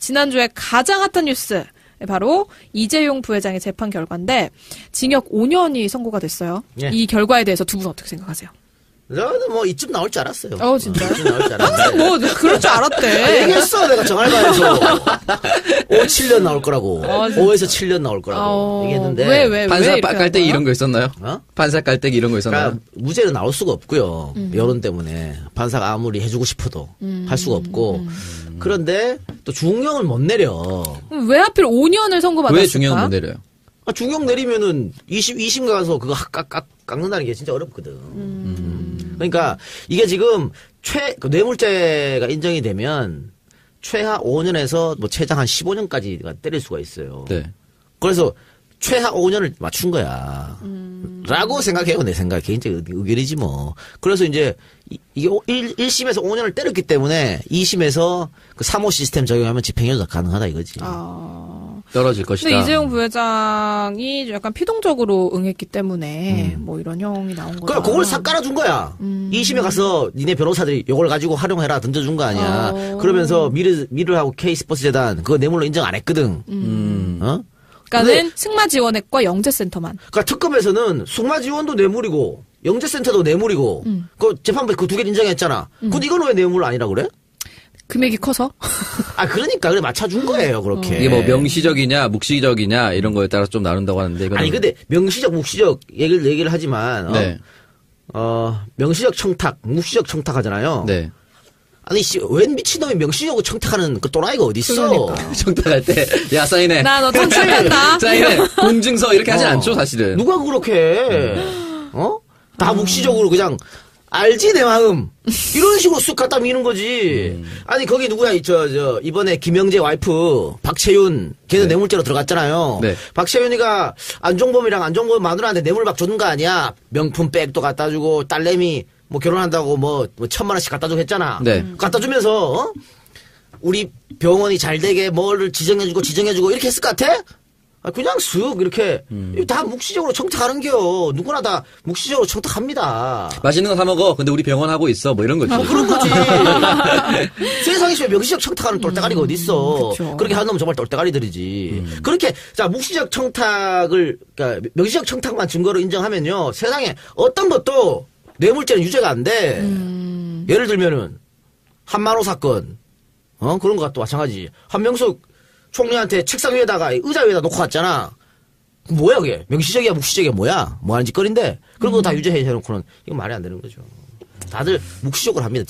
지난주에 가장 핫한 뉴스. 바로 이재용 부회장의 재판 결과인데 징역 5년이 선고가 됐어요. 예. 이 결과에 대해서 두 분 어떻게 생각하세요? 저는 뭐 이쯤 나올 줄 알았어요. 진짜요? 이쯤 나올 줄 알았는데. 항상 뭐 그럴 줄 알았대. 얘기했어 내가 정알바에서 7년 나올 거라고. 5에서 7년 나올 거라고 얘기했는데. 왜 판사 깔때기 이런 거 있었나요? 판사 깔때기 이런 거 있었나요? 그러니까 무죄는 나올 수가 없고요. 여론 때문에 판사가 아무리 해주고 싶어도 할 수가 없고. 그런데 또 중형을 못 내려. 왜 하필 5년을 선고받았을까? 왜 중형을 못 내려요? 중형 내리면은 2심 가서 그거 깎는다는 게 진짜 어렵거든. 그러니까 이게 지금 뇌물죄가 인정이 되면 최하 5년에서 뭐 최장 한 15년까지가 때릴 수가 있어요. 네. 그래서 최하 5년을 맞춘 거야. 라고 생각해요. 내 생각. 개인적 의견이지 뭐. 그래서 이제 이게 1심에서 5년을 때렸기 때문에 2심에서 그 3호 시스템 적용하면 집행유예 가능하다 이거지. 떨어질 것이다. 근데 이재용 부회장이 약간 피동적으로 응했기 때문에 뭐 이런 형이 나온 거야. 그럼 그걸 싹 깔아준 거야. 2심에 가서 니네 변호사들이 이걸 가지고 활용해라 던져준 거 아니야. 그러면서 미르하고 K스포츠재단 그거 뇌물로 인정 안 했거든. 그러니까는 승마지원액과 영재센터만. 그러니까 특검에서는 승마지원도 뇌물이고 영재센터도 뇌물이고 그 재판부에 그 두 개 인정했잖아. 근데 이건 왜 뇌물 아니라 그래? 금액이 커서? 그러니까 그래 맞춰준 거예요 그렇게. 이게 뭐 명시적이냐 묵시적이냐 이런 거에 따라 좀 나눈다고 하는데. 아니 근데 명시적 묵시적 얘기를 하지만 네. 명시적 청탁, 묵시적 청탁 하잖아요. 네. 아니 웬 미친놈이 명시적으로 청탁하는 그 또라이가 어디 있어? 청탁할 때 야 사인해. 나 너 청탁한다. 사인해. 공증서 이렇게 하진 않죠 사실은. 누가 그렇게 해? 다 묵시적으로 그냥 알지 내 마음 이런 식으로 쑥 갖다 미는 거지. 아니 거기 누구야 이번에 김영재 와이프 박채윤 걔는 뇌물죄로 들어갔잖아요. 네. 박채윤이가 안종범 마누라한테 뇌물 막 주는 거 아니야. 명품 백도 갖다 주고 딸내미 뭐 결혼한다고 뭐 1,000만 원씩 갖다 주고 했잖아. 네. 갖다 주면서 우리 병원이 잘 되게 뭐를 지정해주고 이렇게 했을 것 같아? 그냥 쓱 이렇게 다 묵시적으로 청탁하는겨. 누구나 다 묵시적으로 청탁합니다. 맛있는 거 사 먹어. 근데 우리 병원 하고 있어. 뭐 이런 거지. 그런 거지. 세상에 명시적 청탁하는 똘대가리가 어디 있어. 그렇게 하는 놈은 정말 똘대가리들이지. 그렇게 자 묵시적 청탁을 그러니까 명시적 청탁만 증거로 인정하면요. 세상에 어떤 것도 뇌물죄는 유죄가 안 돼. 예를 들면은 한만호 사건, 그런 것과 또 마찬가지. 한명숙 총리한테 책상 위에다가 의자 위에다 놓고 갔잖아. 뭐야 그게? 명시적이야 묵시적이야 뭐야? 뭐 하는 짓거리인데 그런 거 다 유죄해놓고는 이건 말이 안 되는 거죠. 다들 묵시적으로 합니다.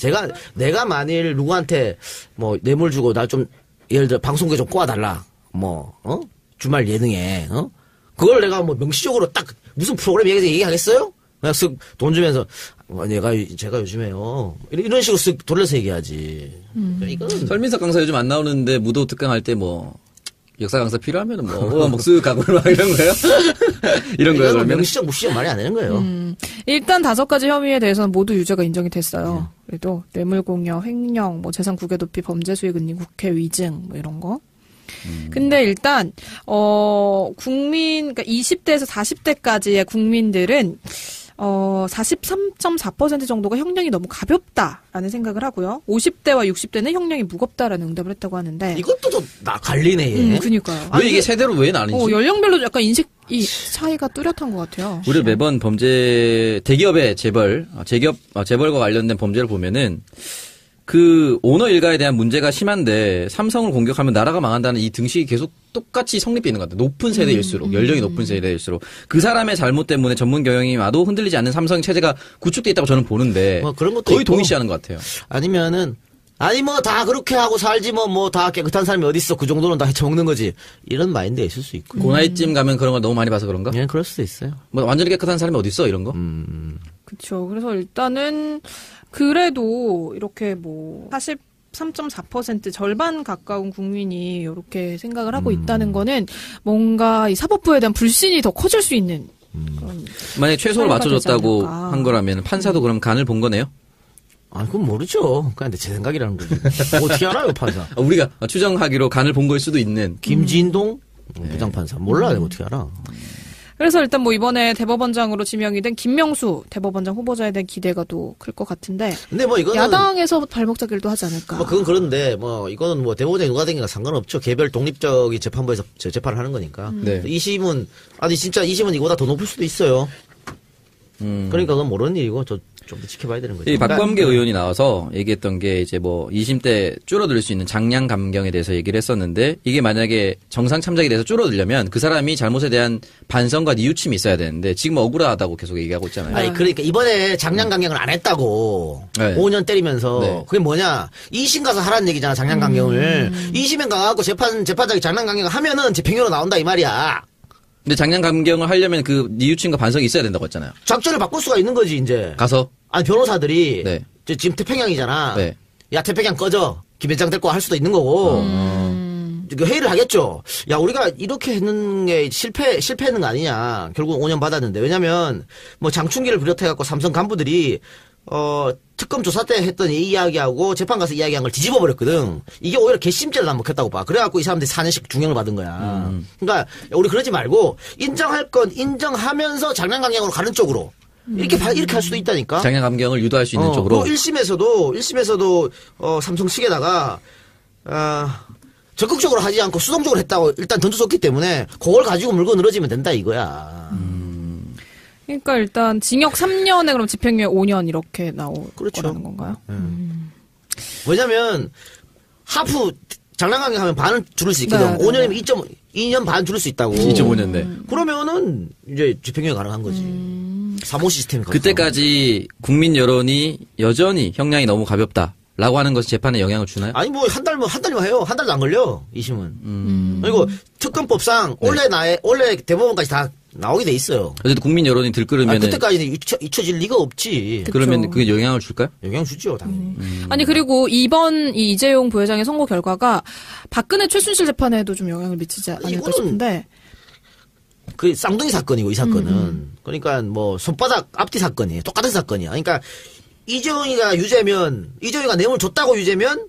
내가 만일 누구한테 뭐 뇌물 주고 나 좀 예를 들어 방송국에 좀 꼬아달라. 주말 예능에 그걸 내가 뭐 명시적으로 딱 무슨 프로그램 얘기하겠어요? 그냥 쓱 돈 주면서 제가 요즘에요 이런 식으로 쓱 돌려서 얘기하지. 이건 설민석 강사 요즘 안 나오는데 무도 특강할 때 뭐 역사 강사 필요하면은 뭐 쓱 가고 막 이런 거예요? 이런 거예요. 그러면 명시적 묵시적 말이 안 되는 거예요. 일단 5가지 혐의에 대해서는 모두 유죄가 인정이 됐어요. 그래도 뇌물공여, 횡령, 뭐 재산 국외 도피, 범죄 수익 은닉, 국회 위증 뭐 이런 거. 근데 일단 그러니까 20대에서 40대까지의 국민들은 43.4% 정도가 형량이 너무 가볍다라는 생각을 하고요. 50대와 60대는 형량이 무겁다라는 응답을 했다고 하는데 이것도 좀 갈리네. 그니까요. 왜 이게 세대로 왜 나뉘지? 연령별로 약간 인식이 차이가 뚜렷한 것 같아요. 우리 매번 대기업의 재벌과 관련된 범죄를 보면은 그 오너 일가에 대한 문제가 심한데 삼성을 공격하면 나라가 망한다는 이 등식이 계속 똑같이 성립돼 있는 것 같아요. 높은 세대일수록 연령이 높은 세대일수록 그 사람의 잘못 때문에 전문 경영이 와도 흔들리지 않는 삼성 체제가 구축돼 있다고 저는 보는데 그런 것도 거의 있고. 동의시하는 것 같아요. 아니 뭐 다 그렇게 하고 살지 뭐 다 깨끗한 사람이 어디 있어. 그 정도는 다 헤쳐먹는 거지. 이런 마인드가 있을 수 있고. 그 나이쯤 가면 그런 걸 너무 많이 봐서 그런가? 예, 그럴 수도 있어요. 뭐 완전히 깨끗한 사람이 어디 있어 이런 거? 그렇죠. 그래서 일단은 그래도 이렇게 뭐 43.4% 절반 가까운 국민이 이렇게 생각을 하고 있다는 거는 뭔가 이 사법부에 대한 불신이 더 커질 수 있는 그런 만약에 최소로 맞춰줬다고 한 거라면 판사도 그럼 간을 본 거네요? 그건 모르죠. 그냥 제 생각이라는 거지. 어떻게 알아요, 판사? 우리가 추정하기로 간을 본 걸 수도 있는. 김진동 부장판사. 몰라, 내가 어떻게 알아. 그래서 일단 뭐 이번에 대법원장으로 지명이 된 김명수 대법원장 후보자에 대한 기대가 또 클 것 같은데. 근데 뭐 이거는 야당에서 발목 잡기도 하지 않을까. 뭐 그건 그런데 뭐 이거는 뭐 대법원장이 누가 되기가 상관없죠. 개별 독립적인 재판부에서 재판을 하는 거니까. 네. 2심은 아니 진짜 2심은 이거보다 더 높을 수도 있어요. 그러니까 그건 모르는 일이고 좀 더 지켜봐야 되는 거죠. 이 박범계 의원이 나와서 얘기했던 게 이제 뭐 2심 때 줄어들 수 있는 장량 감경에 대해서 얘기를 했었는데 이게 만약에 정상 참작에 대해서 줄어들려면 그 사람이 잘못에 대한 반성과 뉘우침이 있어야 되는데 지금 억울하다고 계속 얘기하고 있잖아요. 아니 그러니까 이번에 장량 감경을 안 했다고 네. 5년 때리면서 네. 그게 뭐냐 2심 가서 하라는 얘기잖아 장량 감경을 2심에 가갖고 재판장이 장량 감경을 하면은 집행유예로 나온다 이 말이야. 근데 장량 감경을 하려면 그 뉘우침과 반성이 있어야 된다고 했잖아요. 작전을 바꿀 수가 있는 거지 이제. 가서 아니 변호사들이 네. 지금 태평양이잖아. 네. 야 태평양 꺼져. 김현장 데리고 할 수도 있는 거고. 회의를 하겠죠. 야 우리가 이렇게 했는 게 실패했는 거 아니냐. 결국 5년 받았는데 왜냐면 뭐 장충기를 비롯해갖고 삼성 간부들이 특검 조사 때 했던 이 이야기하고 재판 가서 이야기한 걸 뒤집어 버렸거든. 이게 오히려 괘씸죄를 안 먹혔다고 봐. 그래갖고 이 사람들이 4년씩 중형을 받은 거야. 그러니까 우리 그러지 말고 인정할 건 인정하면서 장량 감경으로 가는 쪽으로 이렇게 할 수도 있다니까. 장량 감경을 유도할 수 있는 쪽으로. 1심에서도 삼성 측에다가 적극적으로 하지 않고 수동적으로 했다고 일단 던져줬기 때문에 그걸 가지고 물고 늘어지면 된다 이거야. 그러니까 일단 징역 3년에 그럼 집행유예 5년 이렇게 나올 그렇죠. 거라는 건가요? 왜냐면 하프 장량 감경하면 반을 줄일 수 있거든. 네, 5년이면 2.2년 반 줄일 수 있다고. 2.5년대. 그러면은 이제 집행유예 가능한 거지. 3호 시스템이 그때까지 국민 여론이 여전히 형량이 너무 가볍다라고 하는 것이 재판에 영향을 주나요? 아니 뭐 한 달만 해요. 한 달도 안 걸려 2심은. 그리고 특검법상 원래 대법원까지 다 나오게 돼 있어요. 어쨌든 국민 여론이 들끓으면 그때까지는 잊혀질 리가 없지. 그러면 그게 영향을 줄까요? 영향 주죠 당연히. 아니 그리고 이번 이 이재용 부회장의 선고 결과가 박근혜 최순실 재판에도 좀 영향을 미치지 않을까 이거는 싶은데. 그 쌍둥이 사건이고 이 사건은. 그러니까 뭐 손바닥 앞뒤 사건이에요. 똑같은 사건이야. 그러니까 이재용이가 이재용이가 뇌물 줬다고 유죄면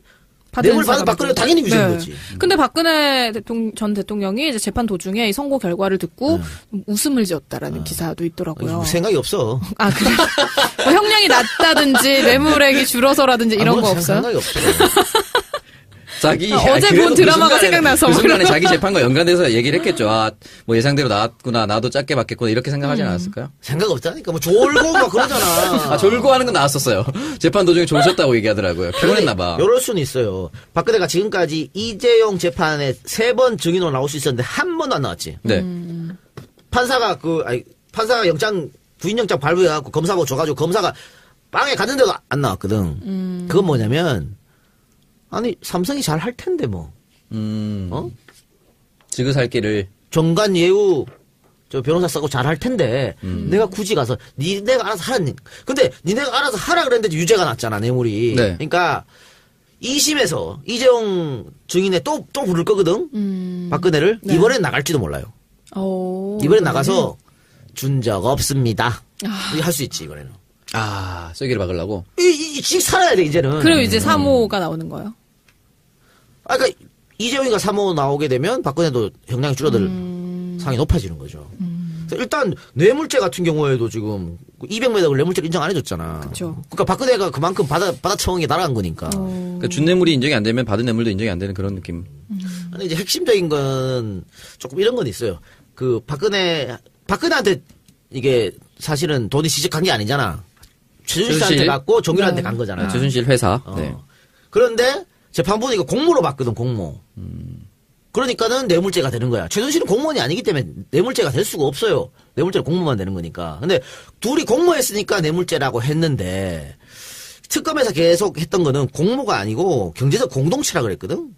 뇌물 받은 박근혜가 당연히 유죄인 거지. 근데 박근혜 전 대통령이 이제 재판 도중에 이 선고 결과를 듣고 웃음을 지었다라는 기사도 있더라고요. 생각이 없어. 아 그래? 뭐 형량이 낮다든지 뇌물액이 줄어서라든지 이런 거 없어요? 생각이 없어. 자기 어제 그래도 본 드라마가 생각나서 그 순간에 자기 재판과 연관돼서 얘기를 했겠죠. 아, 뭐 예상대로 나왔구나. 나도 짧게 받겠구나. 이렇게 생각하지 않았을까요? 생각 없다니까. 뭐 졸고 막 그러잖아. 아, 졸고 하는 건 나왔었어요. 재판 도중에 졸으셨다고 얘기하더라고요. 피곤했나 봐. 이럴 수는 있어요. 박근혜가 지금까지 이재용 재판에 3번 증인으로 나올 수 있었는데 한 번도 안 나왔지. 네. 판사가 부인영장 발부해갖고 검사하고 줘가지고 검사가 빵에 갔는데도 안 나왔거든. 그건 뭐냐면 아니 삼성이 잘 할 텐데 뭐. 지그살길을 정관 예우 저 변호사 쓰고 잘 할 텐데 내가 굳이 가서 니네가 알아서 하라니. 근데 니네가 알아서 하라 그랬는데 유죄가 났잖아 뇌물이. 네. 그러니까 2심에서 이재용 증인에 또 부를 거거든. 박근혜를 네. 이번엔 나갈지도 몰라요. 이번엔 나가서 준 적 없습니다. 이게 할 수 있지 이번에는. 아, 쐐기를 박으려고. 직 살아야 돼 이제는. 그럼 이제 3호가 나오는 거예요? 아, 그러니까 이재용이가 3호 나오게 되면 박근혜도 형량이 줄어들 상이 높아지는 거죠. 그래서 일단 뇌물죄 같은 경우에도 지금 200매덕을 뇌물죄를 인정 안 해줬잖아. 그쵸. 그러니까 박근혜가 그만큼 받아쳐온 게 날아간 거니까. 그러니까 준 뇌물이 인정이 안 되면 받은 뇌물도 인정이 안 되는 그런 느낌. 근데 이제 핵심적인 건 조금 이런 건 있어요. 그 박근혜한테 이게 사실은 돈이 시식한 게 아니잖아. 최순실 씨한테 갔고 정유라한테 간 거잖아. 최순실 회사. 네. 그런데 재판부는 이거 공모로 봤거든, 공모. 그러니까는 뇌물죄가 되는 거야. 최순실은 공무원이 아니기 때문에 뇌물죄가 될 수가 없어요. 뇌물죄는 공모만 되는 거니까. 근데 둘이 공모했으니까 뇌물죄라고 했는데 특검에서 계속 했던 거는 공모가 아니고 경제적 공동체라 그랬거든.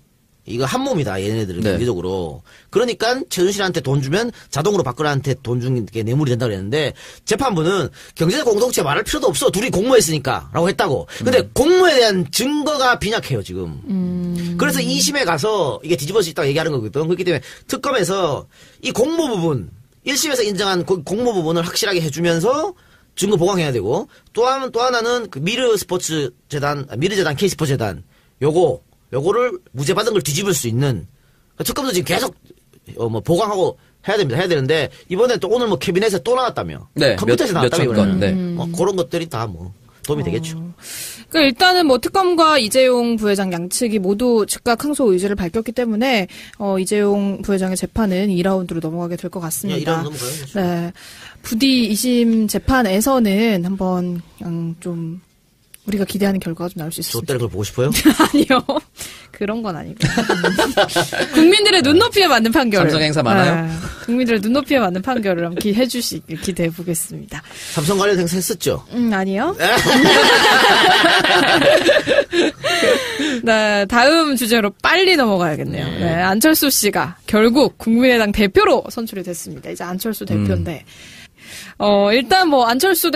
이거 한 몸이다, 얘네들은 네. 경제적으로. 그러니까 최순실한테 돈 주면 자동으로 박근혜한테 돈 준 게 뇌물이 된다고 그랬는데 재판부는 경제적 공동체 말할 필요도 없어. 둘이 공모했으니까 라고 했다고. 근데 공모에 대한 증거가 빈약해요, 지금. 그래서 2심에 가서 이게 뒤집어질 수 있다고 얘기하는 거거든. 그렇기 때문에 특검에서 이 공모 부분, 1심에서 인정한 공모 부분을 확실하게 해주면서 증거 보강해야 되고 또 하나는 그 미르재단 K스포재단 요거를 무죄 받은 걸 뒤집을 수 있는 특검도 지금 계속 보강하고 해야 됩니다. 해야 되는데 이번에 또 오늘 뭐 캐비넷에 또 나왔다며. 네. 컴퓨터에서 나왔다며 이번에는. 네. 그런 것들이 다 뭐 도움이 되겠죠. 그러니까 일단은 뭐 특검과 이재용 부회장 양측이 모두 즉각 항소 의지를 밝혔기 때문에 이재용 부회장의 재판은 2라운드로 넘어가게 될 것 같습니다. 2라운드 넘어가요. 네. 부디 2심 재판에서는 한번 그냥 좀 우리가 기대하는 결과가 좀 나올 수 있습니다. 저 때는 그걸 보고 싶어요? 아니요. 그런 건 아니고. 국민들의 눈높이에 맞는 판결을. 삼성 행사 많아요? 네. 국민들의 눈높이에 맞는 판결을 한번 해주시길 기대해 보겠습니다. 삼성 관련 행사 했었죠? 아니요. 네, 다음 주제로 빨리 넘어가야겠네요. 네, 안철수 씨가 결국 국민의당 대표로 선출이 됐습니다. 이제 안철수 대표인데, 일단 뭐 안철수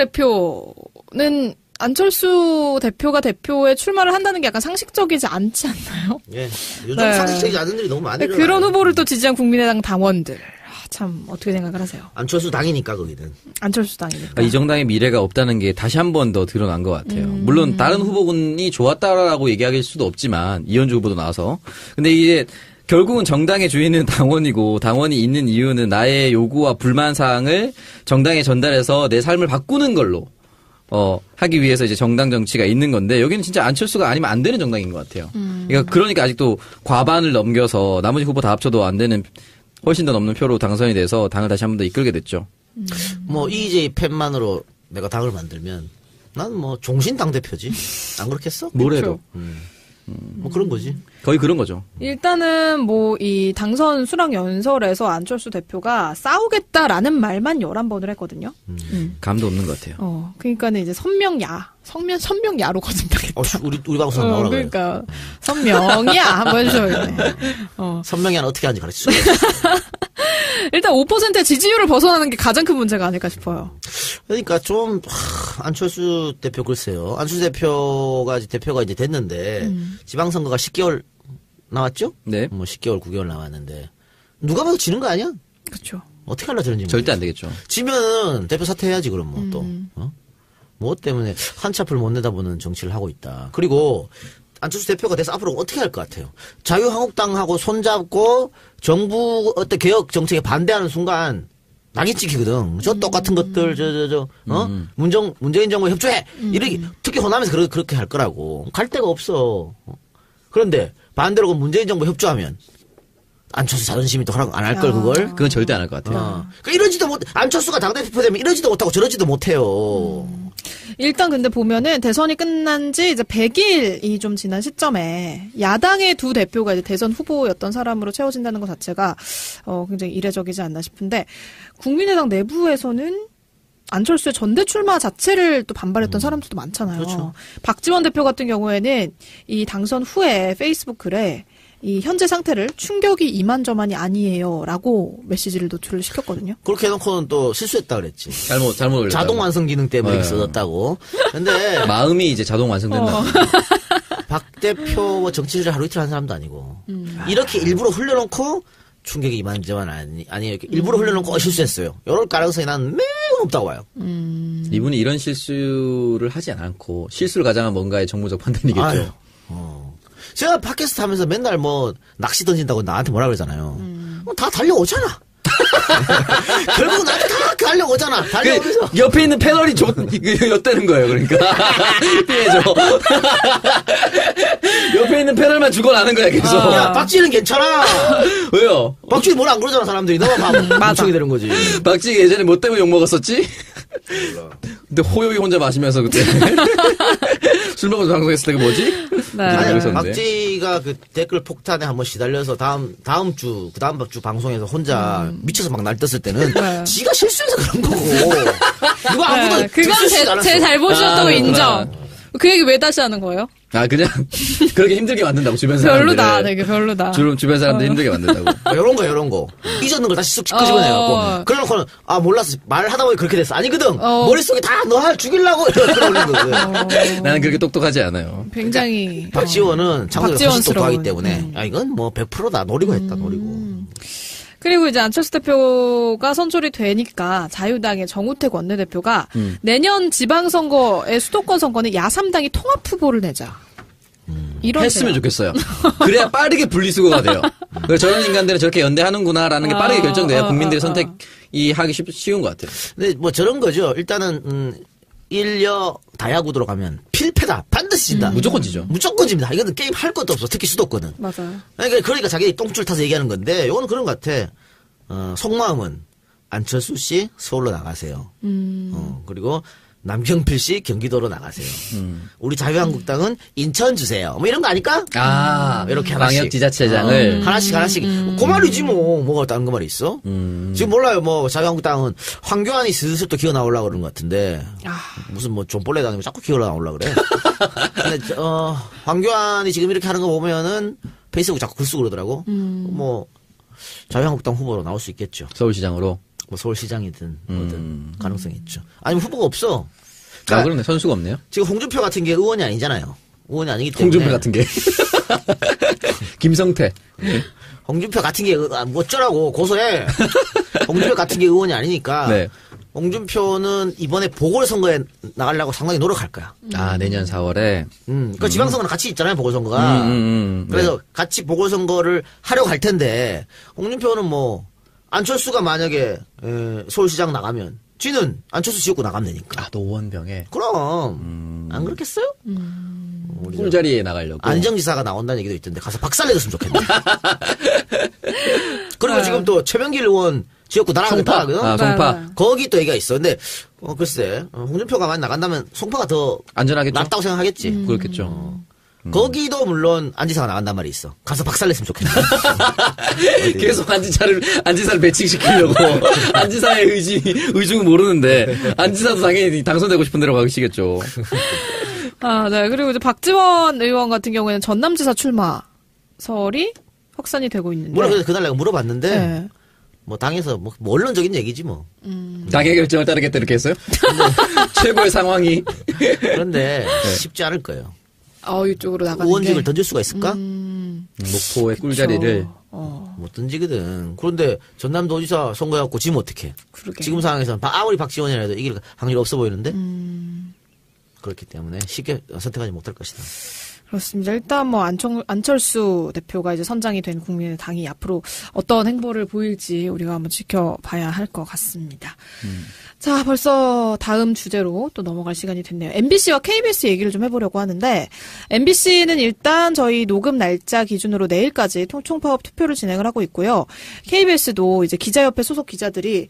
대표가 대표에 출마를 한다는 게 약간 상식적이지 않지 않나요? 예. 요즘 상식적이지 않은 일이 너무 많이 일어나요. 그런 후보를 또 지지한 국민의당 당원들. 참, 어떻게 생각을 하세요? 안철수 당이니까, 거기는. 안철수 당이니까. 이 정당의 미래가 없다는 게 다시 한 번 더 드러난 것 같아요. 물론 다른 후보군이 좋았다라고 얘기할 수도 없지만, 이현주 후보도 나와서. 근데 이게 결국은 정당의 주인은 당원이고, 당원이 있는 이유는 나의 요구와 불만사항을 정당에 전달해서 내 삶을 바꾸는 걸로 하기 위해서 이제 정당 정치가 있는 건데, 여기는 진짜 안철수가 아니면 안 되는 정당인 것 같아요. 그러니까 아직도 과반을 넘겨서 나머지 후보 다 합쳐도 안 되는, 훨씬 더 넘는 표로 당선이 돼서 당을 다시 한 번 더 이끌게 됐죠. 뭐, EJ 팬만으로 내가 당을 만들면, 난 뭐, 종신 당대표지. 안 그렇겠어? 뭐래도. 뭐 그런 거지. 거의 그런 거죠. 일단은 뭐 이 당선 수락 연설에서 안철수 대표가 싸우겠다라는 말만 11번을 했거든요. 감도 없는 것 같아요. 그러니까는 이제 선명야로 거듭나겠다. 우리 방송 나오라 그래요. 그러니까 선명야 한번 해주셔야겠네. 선명야는 어떻게 하는지 가르쳐 주세요. 일단 5%의 지지율을 벗어나는 게 가장 큰 문제가 아닐까 싶어요. 그러니까 좀 안철수 대표 글쎄요. 안철수 대표가 이제 됐는데 지방선거가 10개월 남았죠? 네. 뭐 10개월, 9개월 남았는데 누가 봐도 지는 거 아니야? 그렇죠. 어떻게 하려 저런지 절대 안 되겠죠. 지면은 대표 사퇴해야지 그럼 뭐 또. 뭐 때문에 한치 앞을 못 내다보는 정치를 하고 있다. 그리고 안철수 대표가 돼서 앞으로 어떻게 할 것 같아요? 자유한국당하고 손잡고 정부 어떤 개혁 정책에 반대하는 순간 낙인 찍히거든. 저 똑같은 것들 문재인 정부 협조해. 이렇게 특히 호남에서 그렇게 할 거라고. 갈 데가 없어. 그런데 반대로 문재인 정부 협조하면 안철수 자존심이 또 허락 안 할 걸 그걸. 그건 절대 안 할 것 같아요. 그러니까 이러지도 못. 안철수가 당대표 되면 이러지도 못하고 저러지도 못해요. 일단 근데 보면은 대선이 끝난 지 이제 100일이 좀 지난 시점에 야당의 두 대표가 이제 대선 후보였던 사람으로 채워진다는 것 자체가 굉장히 이례적이지 않나 싶은데 국민의당 내부에서는 안철수의 전대 출마 자체를 또 반발했던 사람들도 많잖아요. 그렇죠. 박지원 대표 같은 경우에는 이 당선 후에 페이스북 글에 이 현재 상태를 충격이 이만저만이 아니에요라고 메시지를 노출을 시켰거든요. 그렇게 해놓고는 또 실수했다 그랬지. 잘못 올렸다. 자동 완성 기능 때문에 이렇게 써졌다고. 근데 마음이 이제 자동 완성된다. 박 대표 정치를 하루 이틀 한 사람도 아니고 이렇게 일부러 흘려놓고 충격이 이만저만 아니에요. 일부러 흘려놓고 실수했어요. 이럴 가능성이 난 매우 높다고 봐요. 이분이 이런 실수를 하지 않고 실수를 가장한 뭔가의 정무적 판단이겠죠. 아유, 제가 팟캐스트 하면서 맨날 뭐 낚시 던진다고 나한테 뭐라 그러잖아요. 다 달려오잖아. 결국은 나한테 다 달려오잖아. 달려오면서. 옆에 있는 패널이 엿대는 거예요, 그러니까. 피해줘. 옆에 있는 패널만 죽어나는 거야, 계속. 야, 박지는 괜찮아. 왜요? 박지는 뭐라 안 그러잖아, 사람들이. 너만 멍청이 되는 거지. 박지 예전에 뭐 때문에 욕먹었었지? 근데 호요이 혼자 마시면서 그때. 술 먹어서 방송했을 때가 뭐지? 네. 아니, 박지가 그 댓글 폭탄에 한번 시달려서 다음 주 방송에서 혼자 미쳐서 막 날떴을 때는 지가 실수해서 그런 거고. 누가 아무도 그건 제 잘못이었다고 인정. 그 얘기 왜 다시 하는 거예요? 그냥 그렇게 힘들게 만든다고 주변 사람들. 별로다, 되게 별로다. 주변 사람들 힘들게 만든다고. 요런 거. 잊었는 걸 다시 쓱 끄집어내갖고. 그래놓고는, 몰랐어. 말하다 보니 그렇게 됐어. 아니거든. 머릿속에 다 너 죽이려고 이러는 거거든. 나는 그렇게 똑똑하지 않아요. 굉장히. 박지원은 창조적으로 훨씬 똑똑하기 때문에. 이건 뭐 100%다. 노리고 했다, 노리고. 그리고 이제 안철수 대표가 선출이 되니까 자유당의 정우택 원내대표가 내년 지방선거의 수도권 선거는 야3당이 통합 후보를 내자. 이런 했으면 좋겠어요. 그래야 빠르게 분리수거가 돼요. 그래서 저런 인간들은 저렇게 연대하는구나라는 게 빠르게 결정돼야 국민들의 선택이 하기 쉬운 것 같아요. 근데 뭐 저런 거죠. 일단은 일여 다야구도로 가면 필패다. 반드시 진다. 무조건 지죠. 무조건 집니다. 이거는 게임 할 것도 없어. 특히 수도권은. 맞아요. 그러니까 자기들이 똥줄 타서 얘기하는 건데 이거는 그런 것 같아. 속마음은 안철수 씨 서울로 나가세요. 그리고 남경필 씨 경기도로 나가세요. 우리 자유한국당은 인천 주세요. 뭐 이런 거 아닐까? 이렇게 하나씩. 광역지자체장을. 하나씩. 그 말이지 뭐. 뭐가 다른 거 말이 있어? 지금 몰라요. 뭐 자유한국당은 황교안이 슬슬 또 기어 나오려고 그러는 것 같은데. 무슨 뭐 좀벌레도 아니고 자꾸 기어 나오려고 그래. 근데 황교안이 지금 이렇게 하는 거 보면은 페이스북 자꾸 글 쓰고 그러더라고. 뭐 자유한국당 후보로 나올 수 있겠죠. 서울시장으로. 뭐 서울시장이든 뭐든 가능성이 있죠. 아니면 후보가 없어. 그런데 선수가 없네요. 지금 홍준표 같은 게 의원이 아니잖아요. 의원이 아니기 때문에. 홍준표 같은 게. 김성태. 홍준표 같은 게 어쩌라고 고소해. 홍준표 같은 게 의원이 아니니까. 네. 홍준표는 이번에 보궐선거에 나가려고 상당히 노력할 거야. 내년 4월에. 그러니까 지방선거는 같이 있잖아요, 보궐선거가. 그래서 네. 같이 보궐선거를 하려고 할 텐데, 홍준표는 뭐, 안철수가 만약에 서울시장 나가면 쥐는 안철수 지역구 나가면 되니까. 노원병에. 그럼 안 그렇겠어요? 꿀자리에 나가려고. 안정지사가 나온다는 얘기도 있던데 가서 박살내줬으면 좋겠네. 그리고 지금 또 최병길 의원 지역구 날아가겠다. 송파. 거기 또 얘기가 있어. 근데 글쎄 홍준표가 많이 나간다면 송파가 더 안전하겠죠. 낫다고 생각하겠지. 그렇겠죠. 거기도 물론 안지사가 나간단 말이 있어. 가서 박살냈으면 좋겠네. 계속 안지사를 배칭시키려고. 안지사의 의중은 모르는데, 안지사도 당연히 당선되고 싶은 데로 가시겠죠. 네. 그리고 이제 박지원 의원 같은 경우에는 전남지사 출마설이 확산이 되고 있는데. 물론 그날 내가 물어봤는데, 네. 뭐 당에서 뭐 원론적인 얘기지 뭐. 당의 결정을 따르겠다 이렇게 했어요? 최고의 상황이. 그런데 쉽지 않을 거예요. 이쪽으로 나가는 의원직을 던질 수가 있을까? 목포의 꿀자리를 못 던지거든. 그런데 전남도지사 선거해갖고 지면 어떡해? 그러게. 지금 상황에서는 아무리 박지원이라도 이길 확률이 없어 보이는데 그렇기 때문에 쉽게 선택하지 못할 것이다. 그렇습니다. 일단 뭐 안철수 대표가 이제 선장이 된 국민의당이 앞으로 어떤 행보를 보일지 우리가 한번 지켜봐야 할 것 같습니다. 자, 벌써 다음 주제로 또 넘어갈 시간이 됐네요. MBC와 KBS 얘기를 좀 해보려고 하는데, MBC는 일단 저희 녹음 날짜 기준으로 내일까지 총파업 투표를 진행을 하고 있고요. KBS도 이제 기자협회 소속 기자들이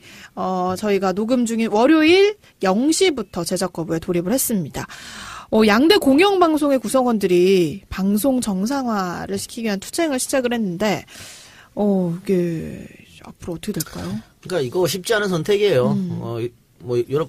저희가 녹음 중인 월요일 0시부터 제작 거부에 돌입을 했습니다. 양대 공영방송의 구성원들이 방송 정상화를 시키기 위한 투쟁을 시작을 했는데, 이게 앞으로 어떻게 될까요? 그러니까 이거 쉽지 않은 선택이에요.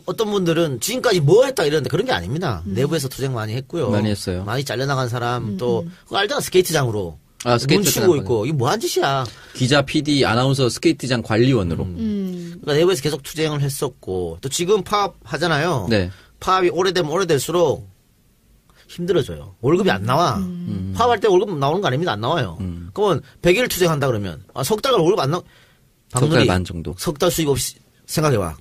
어떤 분들은 지금까지 뭐 했다 이러는데 그런 게 아닙니다. 내부에서 투쟁 많이 했고요. 많이 했어요. 많이 잘려나간 사람 또 그거 알잖아, 스케이트장으로. 스케이트 치고 있고 이게 뭐한 짓이야. 기자, PD, 아나운서, 스케이트장 관리원으로. 그러니까 내부에서 계속 투쟁을 했었고 또 지금 파업 하잖아요. 네. 파업이 오래되면 오래될수록 힘들어져요. 월급이 안 나와. 파업할 때 월급 나오는 거 아닙니다. 안 나와요. 그러면 100일 투쟁한다 그러면 석 달간 월급 안 나와. 석 달 반 정도. 석 달 수입 없이 생각해봐.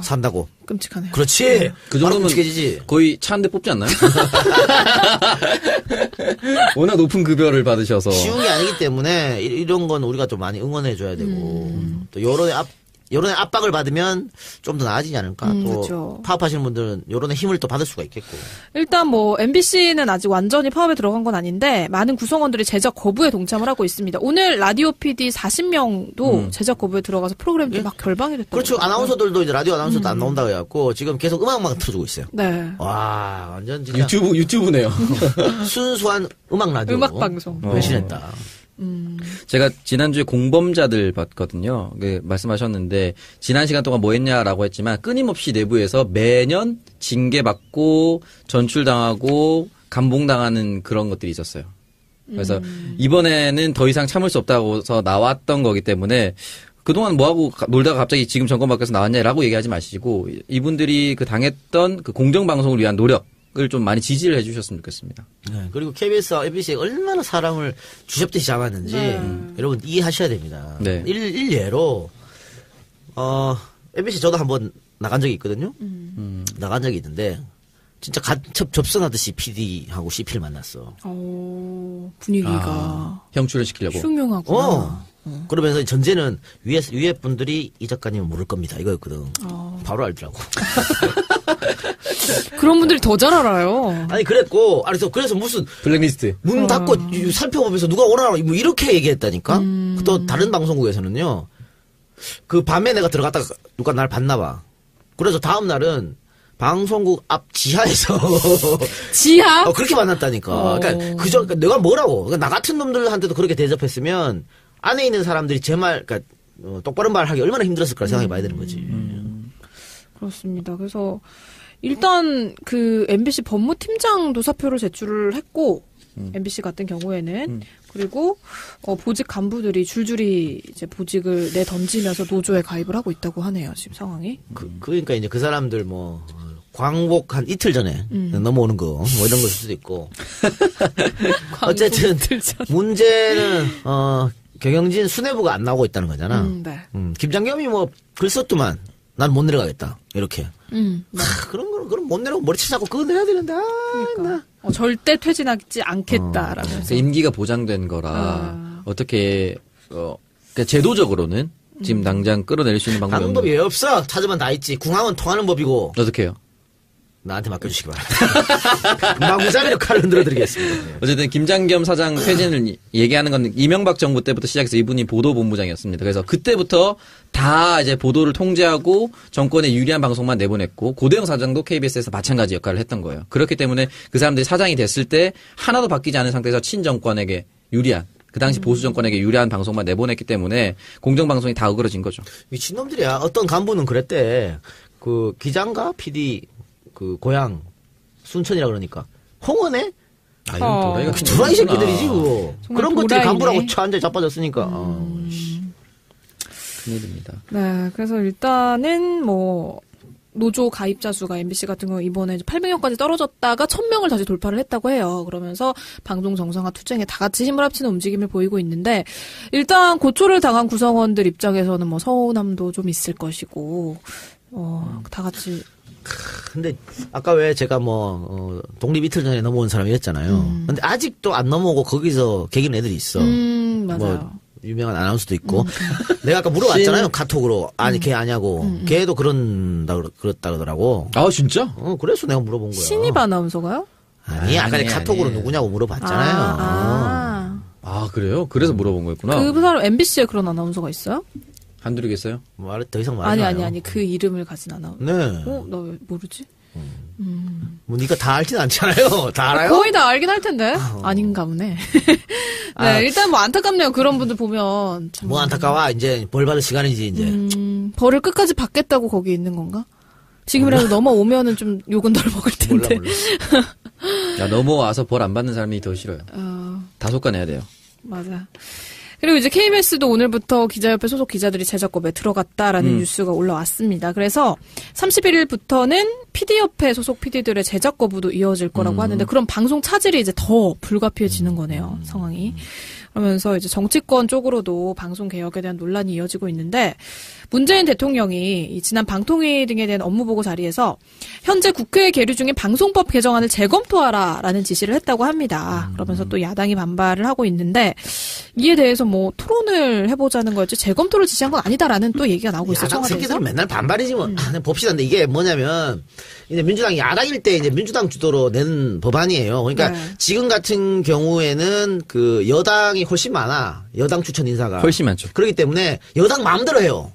산다고. 끔찍하네요. 그렇지. 그 정도면 끔찍해지지. 거의 차 한 대 뽑지 않나요? 워낙 높은 급여를 받으셔서. 쉬운 게 아니기 때문에 이런 건 우리가 좀 많이 응원해줘야 되고 또 여론의 압박을 받으면 좀 더 나아지지 않을까. 또 그렇죠. 파업하시는 분들은 여론의 힘을 또 받을 수가 있겠고. 일단 뭐 MBC는 아직 완전히 파업에 들어간 건 아닌데 많은 구성원들이 제작 거부에 동참을 하고 있습니다. 오늘 라디오 PD 40명도 제작 거부에 들어가서 프로그램들이 막 결방이 됐다고. 그렇죠. 아나운서들도 이제 라디오 아나운서도 안 나온다고 해갖고 지금 계속 음악만 틀어주고 있어요. 네. 와, 완전 진짜 유튜브네요. 순수한 음악 라디오. 음악 방송. 배신했다. 제가 지난주에 공범자들 봤거든요. 말씀하셨는데 지난 시간 동안 뭐 했냐라고 했지만 끊임없이 내부에서 매년 징계받고 전출당하고 감봉당하는 그런 것들이 있었어요. 그래서 이번에는 더 이상 참을 수 없다고서 나왔던 거기 때문에 그동안 뭐하고 놀다가 갑자기 지금 정권 바뀌어서 나왔냐라고 얘기하지 마시고 이분들이 그 당했던 그 공정방송을 위한 노력 을 좀 많이 지지를 해주셨으면 좋겠습니다. 네, 그리고 KBS와 MBC에 얼마나 사랑을 주접듯이 잡았는지 여러분 이해하셔야 됩니다. 네. 일례로 MBC 저도 한번 나간 적이 있거든요. 나간 적이 있는데 진짜 간첩 접선하듯이 PD하고 CP를 만났어. 분위기가 형 출연시키려고. 흉흉하구나. 그러면서 전제는 위에 분들이 이 작가님은 모를 겁니다. 이거였거든. 바로 알더라고. 그런 분들이 더 잘 알아요. 아니 그랬고, 그래서 무슨 블랙리스트. 문 닫고 살펴보면서 누가 오라 뭐 이렇게 얘기했다니까. 또 다른 방송국에서는요. 그 밤에 내가 들어갔다가 누가 날 봤나 봐. 그래서 다음 날은 방송국 앞 지하에서 지하? 그렇게 만났다니까. 그러니까 그러니까 내가 뭐라고? 그러니까 나 같은 놈들한테도 그렇게 대접했으면 안에 있는 사람들이 제 말, 그러니까 똑바른 말 하기 얼마나 힘들었을까 생각이 많이 드는 거지. 그렇습니다. 그래서 일단 그 MBC 법무팀장도 사표를 제출을 했고 MBC 같은 경우에는 그리고 보직 간부들이 줄줄이 이제 보직을 내던지면서 노조에 가입을 하고 있다고 하네요. 지금 상황이. 그러니까 이제 그 사람들 뭐 광복 한 이틀 전에 넘어오는 거 뭐 이런 걸 수도 있고. 어쨌든 문제는 경영진 수뇌부가 안 나오고 있다는 거잖아. 네. 김장겸이 뭐 글 썼더만 난 못 내려가겠다 이렇게. 네. 그런 거는 그럼 못 내려고 머리채 잡고 그거 내야 되는데. 그러니까. 절대 퇴진하지 않겠다라면서. 임기가 보장된 거라 어떻게 그러니까 제도적으로는 지금 당장 끌어내릴 수 있는 방법이 방법이 왜 없어? 찾으면 다 있지. 궁합은 통하는 법이고. 어떻게 해요? 나한테 맡겨주시기 바랍니다. 마구잡이로 칼을 흔들어드리겠습니다. 어쨌든 김장겸 사장 퇴진을 얘기하는 건 이명박 정부 때부터 시작해서 이분이 보도본부장이었습니다. 그래서 그때부터 다 이제 보도를 통제하고 정권에 유리한 방송만 내보냈고 고대영 사장도 KBS에서 마찬가지 역할을 했던 거예요. 그렇기 때문에 그 사람들이 사장이 됐을 때 하나도 바뀌지 않은 상태에서 친정권에게 유리한 그 당시 보수 정권에게 유리한 방송만 내보냈기 때문에 공정방송이 다 어그러진 거죠. 미친놈들이야. 어떤 간부는 그랬대. 그 기장가 PD 그 고향 순천이라 그러니까 홍원에 두라이 새끼들이지 그거. 그런 것들이 간부라고 차한테 자빠졌으니까. 큰일입니다. 네, 그래서 일단은 뭐 노조 가입자 수가 MBC 같은 경우 이번에 800명까지 떨어졌다가 1000명을 다시 돌파를 했다고 해요. 그러면서 방송 정상화 투쟁에 다 같이 힘을 합치는 움직임을 보이고 있는데 일단 고초를 당한 구성원들 입장에서는 뭐 서운함도 좀 있을 것이고 다 같이. 근데 아까 왜 제가 뭐 독립 이틀 전에 넘어온 사람이었잖아요. 근데 아직도 안 넘어오고 거기서 개긴 애들이 있어. 맞아요. 뭐 유명한 아나운서도 있고. 내가 아까 물어봤잖아요. 카톡으로. 아니 걔 아냐고. 걔도 그렇다 그러더라고. 아 진짜? 그래서 내가 물어본 거야. 신입 아나운서가? 아니 아까 카톡으로 누구냐고 물어봤잖아요. 아 그래요? 그래서 물어본 거였구나. 그 사람 MBC에 그런 아나운서가 있어요? 한둘이겠어요? 더 이상 말하지 마요. 아니 그 이름을 가진 아나운서. 네. 나 왜 모르지? 뭐 네가 다 알진 않잖아요. 다 알아요? 거의 다 알긴 할 텐데. 아닌가 보네. 네, 일단 뭐 안타깝네요. 그런 분들 보면. 뭐 안타까워. 이제 벌 받을 시간이지 이제. 벌을 끝까지 받겠다고 거기 있는 건가? 지금이라도 넘어오면은 좀 욕은 덜 먹을 텐데. 몰라. 야, 넘어와서 벌 안 받는 사람이 더 싫어요. 다소가 내야 돼요. 맞아. 그리고 이제 KBS도 오늘부터 기자협회 소속 기자들이 제작업에 들어갔다라는 뉴스가 올라왔습니다. 그래서 31일부터는 PD협회 소속 PD들의 제작 거부도 이어질 거라고 하는데 그럼 방송 차질이 이제 더 불가피해지는 거네요. 상황이. 그러면서 이제 정치권 쪽으로도 방송 개혁에 대한 논란이 이어지고 있는데 문재인 대통령이 지난 방통위 등에 대한 업무보고 자리에서 현재 국회에 계류 중인 방송법 개정안을 재검토하라라는 지시를 했다고 합니다. 그러면서 또 야당이 반발을 하고 있는데 이에 대해서 뭐 토론을 해보자는 거였지 재검토를 지시한 건 아니다라는 또 얘기가 나오고 있어요. 야당 새끼들은 맨날 반발이지 뭐. 봅시다. 근데 이게 뭐냐면 이제 민주당이 야당일 때 이제 민주당 주도로 낸 법안이에요. 그러니까 지금 같은 경우에는 그 여당이 훨씬 많아. 여당 추천 인사가 훨씬 많죠. 그렇기 때문에 여당 마음대로 해요.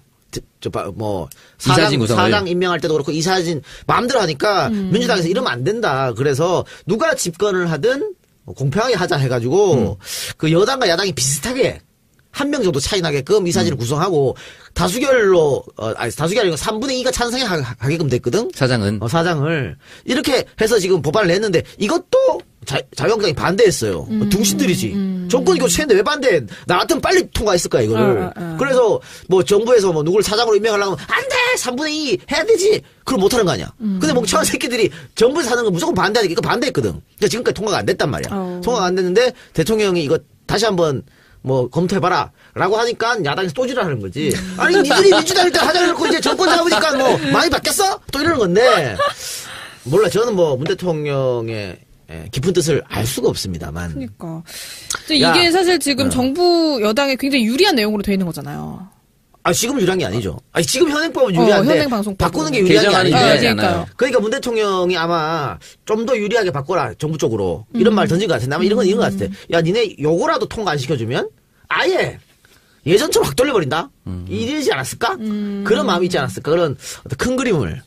사장 임명할 때도 그렇고 이사진 마음대로 하니까 민주당에서 이러면 안 된다. 그래서 누가 집권을 하든 공평하게 하자 해가지고 그 여당과 야당이 비슷하게 한 명 정도 차이 나게끔 이사진을 구성하고 다수결로 다수결이 아니고 3분의 2가 찬성하게끔 됐거든. 사장은 사장을 이렇게 해서 지금 법안을 냈는데 이것도 자유한국당이 반대했어요. 둥신들이지. 정권이 교체했는데 왜 반대해? 나 같으면 빨리 통과했을 거야 이거를. 그래서 뭐 정부에서 뭐 누굴 사장으로 임명하려면 안 돼! 3분의 2 해야 되지! 그걸 못하는 거 아니야. 근데 멍청한 새끼들이 정부에서 하는 거 무조건 반대하니까 이거 반대했거든. 그러니까 지금까지 통과가 안 됐단 말이야. 통과가 안 됐는데 대통령이 이거 다시 한번 뭐 검토해봐라 라고 하니까 야당에서 또 지랄하는 거지. 아니 니들이 민주당일 때 하자고 해놓고 이제 정권 잡으니까 뭐 많이 바뀌었어? 또 이러는 건데 몰라. 저는 뭐 문 대통령의 깊은 뜻을 알 수가 없습니다만. 그러니까 이게 사실 지금 정부 여당에 굉장히 유리한 내용으로 되어 있는 거잖아요. 지금 유리한 게 아니죠. 지금 현행법은 유리한데 현행방송법 바꾸는 게 유리한 게 아니죠. 그러니까 문 대통령이 아마 좀 더 유리하게 바꿔라 정부 쪽으로 이런 말 던진 것 같은데 아마 이런 건 이런 것 같아. 야 니네 요거라도 통과 안 시켜주면 아예 예전처럼 확 돌려버린다. 이러지 않았을까? 그런 마음이 있지 않았을까? 그런 어떤 큰 그림을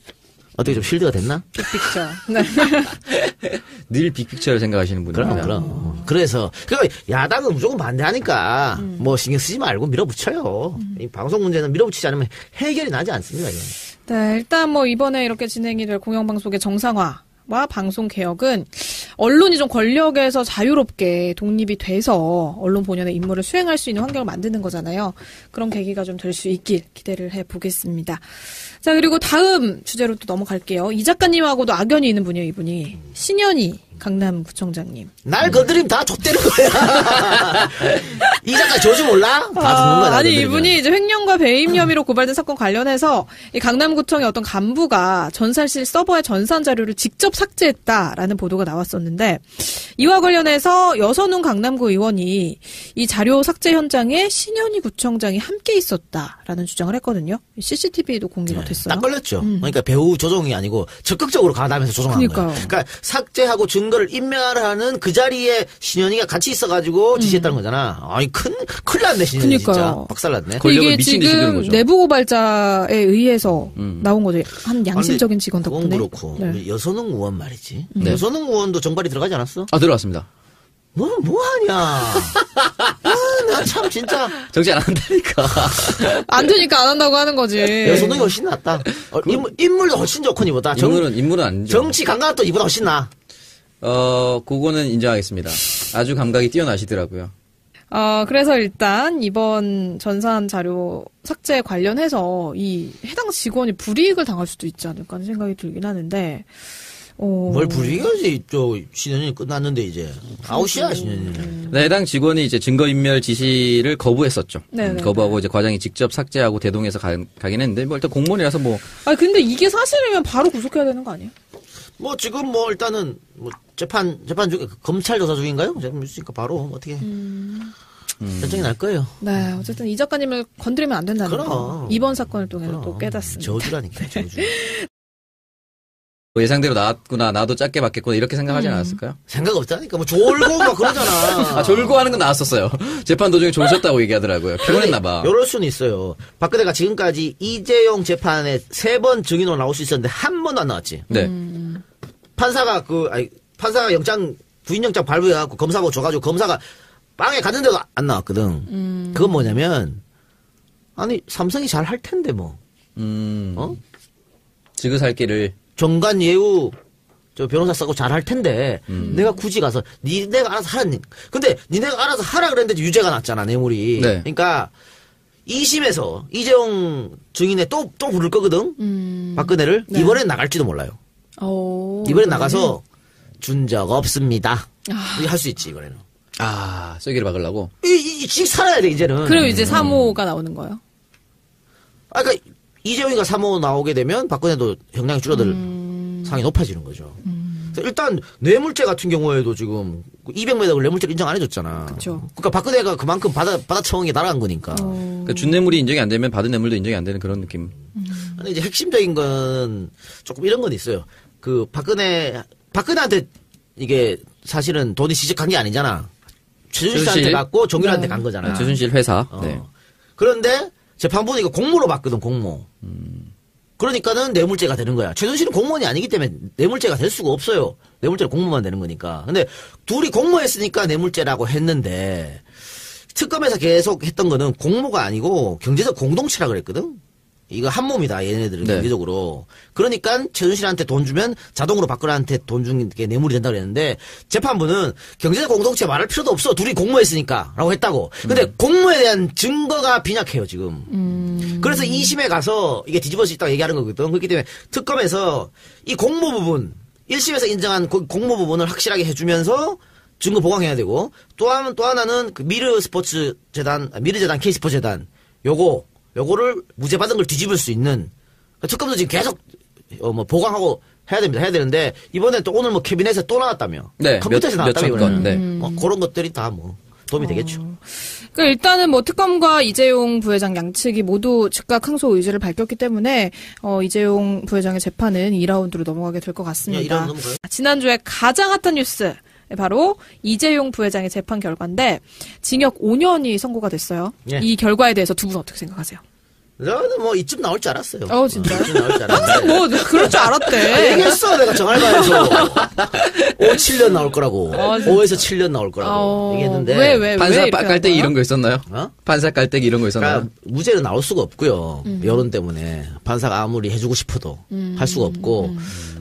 어떻게 좀 실드가 됐나? 빅픽처. 네. 늘 빅픽처를 생각하시는 분입니다. 그럼. 그래서 야당은 무조건 반대하니까 뭐 신경 쓰지 말고 밀어붙여요. 이 방송 문제는 밀어붙이지 않으면 해결이 나지 않습니다. 이건. 네, 일단 뭐 이번에 이렇게 진행이 될 공영방송의 정상화와 방송 개혁은 언론이 좀 권력에서 자유롭게 독립이 돼서 언론 본연의 임무를 수행할 수 있는 환경을 만드는 거잖아요. 그런 계기가 좀 될 수 있길 기대를 해보겠습니다. 자, 그리고 다음 주제로 또 넘어갈게요. 이 작가님하고도 악연이 있는 분이에요, 이분이. 신현희 강남구청장님. 날 건드리면 다 족대는 거야. 이 작가 조지 몰라? 다 죽는 거야. 아니, 이분이 이제 횡령과 배임 혐의로 고발된 사건 관련해서 이 강남구청의 어떤 간부가 전산실 서버의 전산 자료를 직접 삭제했다라는 보도가 나왔었는데, 이와 관련해서 여선웅 강남구 의원이 이 자료 삭제 현장에 신현희 구청장이 함께 있었다라는 주장을 했거든요. CCTV도 공개가 됐어요. 딱 걸렸죠. 그러니까 배후 조종이 아니고 적극적으로 가담해서 조종한 거예요. 그러니까 삭제하고 증거를 인멸하는 그 자리에 신현희가 같이 있어가지고 지시했다는 거잖아. 아니 큰일 났네 신현희 진짜. 박살났네. 권력을 이게 미친 듯이 드는 지금 거죠. 내부 고발자에 의해서 나온 거죠. 한 양심적인 직원 덕분에. 그건 그렇고 네. 여선웅 의원 말이지. 여선웅 의원도 정발이 들어가지 않았어? 들어왔습니다. 뭐하냐. 나 참 진짜. 정치 안 한다니까. 안 되니까 안 한다고 하는 거지. 여선웅이 훨씬 낫다. 인물도 훨씬 좋건 이보다. 인물은 아니죠. 정치 감각도 이보다 훨씬 나. 그거는 인정하겠습니다. 아주 감각이 뛰어나시더라고요. 그래서 일단 이번 전산 자료 삭제 관련해서 이 해당 직원이 불이익을 당할 수도 있지 않을까 하는 생각이 들긴 하는데, 뭘 불이익하지? 신현이 끝났는데 이제 아웃이야 신현이. 네, 해당 직원이 이제 증거인멸 지시를 거부했었죠. 거부하고 이제 과장이 직접 삭제하고 대동해서 가긴 했는데 뭐 일단 공무원이라서 뭐. 근데 이게 사실이면 바로 구속해야 되는 거 아니에요? 뭐 지금 뭐 일단은 뭐 재판 중에 검찰 조사 중인가요? 지금 있으니까 바로 어떻게 결정이 날 거예요. 네, 어쨌든 이 작가님을 건드리면 안 된다는 그럼. 거. 이번 사건을 통해서 또 깨닫습니다. 저주라니까 저주. 예상대로 나왔구나, 나도 짧게 받겠구나 이렇게 생각하지 않았을까요? 생각 없다니까 뭐 졸고 막 그러잖아. 졸고 하는 건 나왔었어요. 재판 도중에 졸으셨다고 얘기하더라고요. 피곤했나봐. 이럴 수는 있어요. 박근혜가 지금까지 이재용 재판에 3번 증인으로 나올 수 있었는데 한 번도 안 나왔지. 네. 판사가 부인영장 발부해갖고 검사하고 줘가지고 검사가 빵에 갔는데도 안 나왔거든. 그건 뭐냐면 아니 삼성이 잘 할 텐데 뭐. 지그살길을. 정관 예우 변호사 쓰고 잘 할 텐데 내가 굳이 가서 니네가 알아서 하라니. 근데 니네가 알아서 하라 그랬는데 유죄가 났잖아 뇌물이. 네. 그러니까 2심에서 이재용 증인에 또 부를 거거든. 박근혜를. 네. 이번엔 나갈지도 몰라요. 이번엔 나가서 준 적 없습니다. 할 수 있지 이번에는. 쐐기를 박으려고. 씩 살아야 돼 이제는. 그럼 이제 3호가 나오는 거예요? 그러니까 이재용이가 3호 나오게 되면 박근혜도 형량이 줄어들 상이 높아지는 거죠. 그래서 일단 뇌물죄 같은 경우에도 지금 200매덕을 뇌물죄로 인정 안 해줬잖아. 그쵸. 그러니까 박근혜가 그만큼 받아쳐온 게 날아간 거니까. 그러니까 준 뇌물이 인정이 안 되면 받은 뇌물도 인정이 안 되는 그런 느낌. 근데 이제 핵심적인 건 조금 이런 건 있어요. 박근혜한테 이게 사실은 돈이 시작한 게 아니잖아. 최순실 씨한테 갔고 정유라한테 간 거잖아. 최순실 회사. 네. 그런데 재판부는 이거 공모로 받거든, 공모. 그러니까는 뇌물죄가 되는 거야. 최순실은 공무원이 아니기 때문에 뇌물죄가 될 수가 없어요. 뇌물죄는 공모만 되는 거니까. 근데 둘이 공모했으니까 뇌물죄라고 했는데 특검에서 계속 했던 거는 공모가 아니고 경제적 공동체라 그랬거든. 이거 한 몸이다, 얘네들은 네. 경제적으로. 그러니까 최순실한테 돈 주면 자동으로 박근혜한테 돈 준 게 뇌물이 된다 그랬는데 재판부는 경제적 공동체 말할 필요도 없어. 둘이 공모했으니까 라고 했다고. 근데 공모에 대한 증거가 빈약해요, 지금. 그래서 2심에 가서 이게 뒤집어질 수 있다고 얘기하는 거거든. 그렇기 때문에 특검에서 이 공모 부분, 1심에서 인정한 공모 부분을 확실하게 해주면서 증거 보강해야 되고 또 하나는 그 미르재단 K스포츠재단 요거를 무죄 받은 걸 뒤집을 수 있는 특검도 지금 계속 보강하고 해야 됩니다. 해야 되는데 이번에 또 오늘 뭐 캐비넷에 또 나왔다며. 네. 컴퓨터에서 나왔다며. 몇천 건. 네. 뭐 그런 것들이 다 뭐 도움이 되겠죠. 그러니까 일단은 뭐 특검과 이재용 부회장 양측이 모두 즉각 항소 의지를 밝혔기 때문에 이재용 부회장의 재판은 2라운드로 넘어가게 될 것 같습니다. 2라운드 넘어가요? 지난주에 가장 핫한 뉴스 바로 이재용 부회장의 재판 결과인데 징역 5년이 선고가 됐어요. 예. 이 결과에 대해서 두 분 어떻게 생각하세요? 저는 뭐 이쯤 나올 줄 알았어요. 진짜요? 이쯤 나올 줄 알았는데. 항상 뭐 그럴 줄 알았대. 얘기했어 내가 정알바에서 5, 7년 나올 거라고. 5에서 7년 나올 거라고 얘기했는데. 왜 판사 이렇게 깔때기 이런 거 있었나요? 어? 판사 깔때기 이런 거 있었나요? 그러니까 무죄는 나올 수가 없고요. 여론 때문에 판사가 아무리 해주고 싶어도 할 수가 없고.